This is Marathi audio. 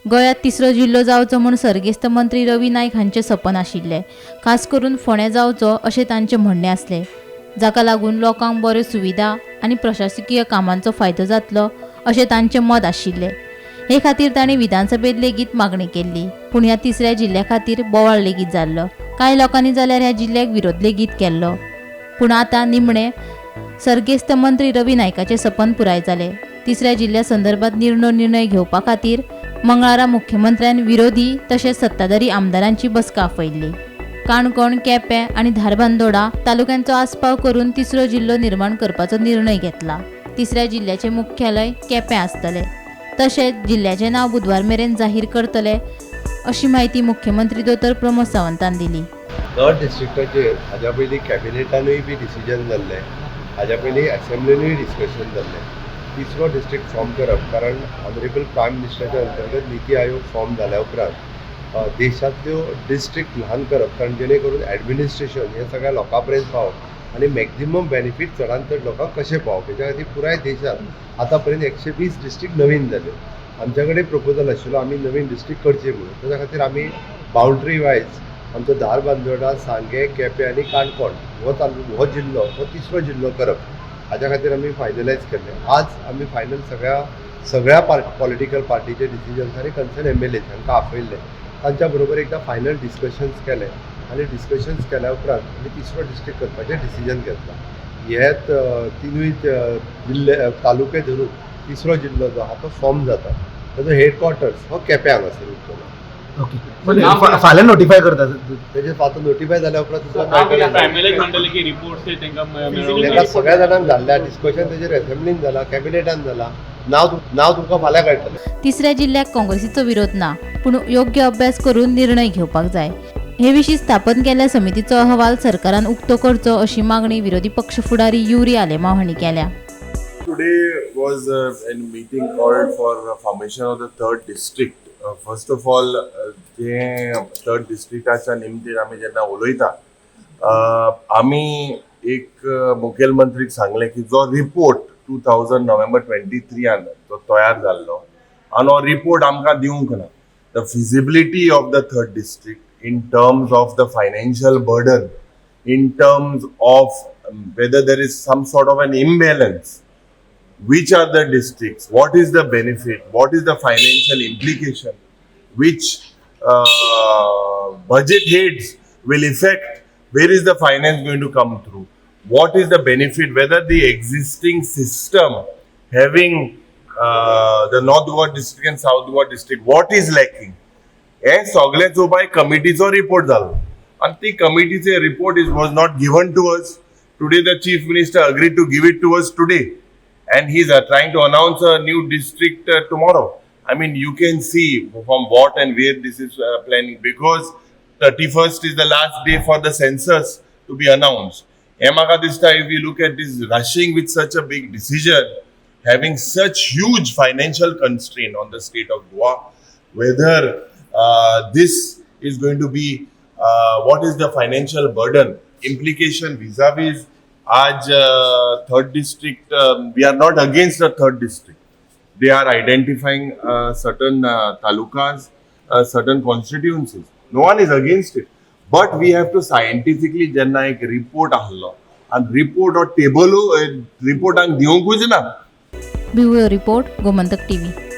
गोंयांत तिसरो जिल्लो जावचो म्हूण सर्गेस्त मंत्री रवी नाईक हांचें सपन आशिल्लें. खास करून फोंडें जावचो अशें तांचें म्हणणें आसलें, जाका लागून लोकांक बऱ्यो सुविधा आनी प्रशासकीय कामांचो फायदो जातलो अशें तांचें मत आशिल्लें. हे खातीर तांणी विधानसभेत लेगीत मागणी केल्ली. पूण ह्या तिसऱ्या जिल्ल्या खातीर बोवाळ लेगीत जाल्लो. कांय लोकांनी जाल्यार ह्या जिल्ल्याक विरोध लेगीत केल्लो. पूण आतां निमणें सर्गेस्त मंत्री रवी नायकाचें सपन पुराय जालें. तिसऱ्या जिल्ल्या संदर्भात निर्णय घेवपा खातीर मंगळारा मुख्यमंत्र्यान विरोधी तशेंच सत्ताधारी आमदारांची बसका आपयल्ली. काणकोण, केपें आनी धारबांदोडा तालुक्यांचो आस्पाव करून तिसरो जिल्लो निर्माण करपाचो निर्णय घेतला. तिसऱ्या जिल्ल्याचें मुख्यालय केपें आसतलें. तशेंच जिल्ल्याचें नांव बुधवार मेरेन जाहीर करतले अशी माहिती मुख्यमंत्री दोतोर प्रमोद सावंतान दिली. थर्ड डिस्ट्रिक्टाचेर हाज्या पयलीं कॅबिनेटानूय बी डिसिजन जाल्लें, हाज्या पयलीं असेंब्लीनूय डिस्कशन जाल्लें. तिसरो डिस्ट्रिक्ट फॉर्म करप, कारण ऑनरेबल प्रायम मिनिस्टराच्या अंतर्गत निती आयोग फॉर्म जाल्या उपरांत देशांतल्यो डिस्ट्रिक्ट ल्हान करप, कारण जेणे करून ॲडमिनिस्ट्रेशन हें सगळ्या लोकां पर्यंत पावप आनी मॅक्झिमम बेनिफीट चडांत चड लोकांक कशें पावप, हेच्या खातीर पुराय देशांत आतां पर्यंत 120 डिस्ट्रिक्ट नवीन जाल्यो. आमच्या कडेन प्रपोजल आशिल्लो आमी नवीन डिस्ट्रिक्ट करचे म्हणून. ताच्या खातीर आमी बावंड्री वायज आमचो धारबांदोडा, सांगे, केपें आनी काणकोण हो जिल्लो हो तिसरो जिल्लो करप, हाज्या खातीर आमी फायनलायज केल्लें. आज आमी फायनल सगळ्या पॉलिटिकल पार्टीचे डिसिजन्स आनी कन्सर्न MLA हांकां आपयल्ले. तांच्या बरोबर एकदां फायनल डिस्कशन्स केले आनी डिस्कशन्स केल्या उपरांत आमी तिसरो डिस्ट्रिक्ट करपाचें डिसिजन घेतलां. हे तिनूय जिल्ले तालुके धरून तिसरो जिल्लो जो आहा तो फॉर्म जाता. ताजो हेडक्वॉर्टर्स हो केपें हांगासर उरतलो. ओके, फाल्यां नोटिफाय करता तेजे आतां नोटिफाय जाल्या उपरांत रिपोर्ट सगळ्या जाणांक धाडल्या. डिस्कशन तेजेर असेंब्लीन जालां, कॅबिनेटान जालां. नांव तुमकां फाल्यां कळटलें. तिसऱ्या जिल्ल्याक काँग्रेसीचो विरोध ना, पूण योग्य अभ्यास करून निर्णय घेवपाक जाय. हे विशीं स्थापन केल्ल्या समितीचो अहवाल सरकारान उक्तो करचो अशी मागणी विरोधी पक्ष फुडारी युरी आलेमाव हांणी केल्या. Today was a meeting called for formation of the third district. First of all, जे third districtच्या निमतेर आमी जेन्ना उलयता, आमी एक मुखेलमंत्रीक सांगले की जो रिपोर्ट 2000 नोव्हेंबर 23 तो तयार जाल्लो आनी हो रिपोर्ट आमकां दिवंक ना. The feasibility of the third district in terms of the financial burden, in terms of whether there is some sort of an imbalance. Which are the districts? What is the benefit? What is the financial implication? Which budget heads will affect? Where is the finance going to come through? What is the benefit? Whether the existing system having the North Goa district and South Goa district, what is lacking? हे सगळ्याचो बाय कमिटीचो रिपोर्ट जालो आणि ती कमिटीचे report was not given to us. Today the chief minister agreed to give it to us today. And he's trying to announce a new district tomorrow. I mean, you can see from what and where this is planning, because 31st is the last day for the census to be announced. If you look at this rushing with such a big decision, having such huge financial constraint on the state of Goa, whether this is going to be, what is the financial burden, implication vis-a-vis आज third district, we are not against the third district. They are identifying certain talukas, certain constituencies. No one is against it. But we have to scientifically jenna ek report ahlo. And report or table report ang diyon kuch na. Bureau report, Gomantak TV.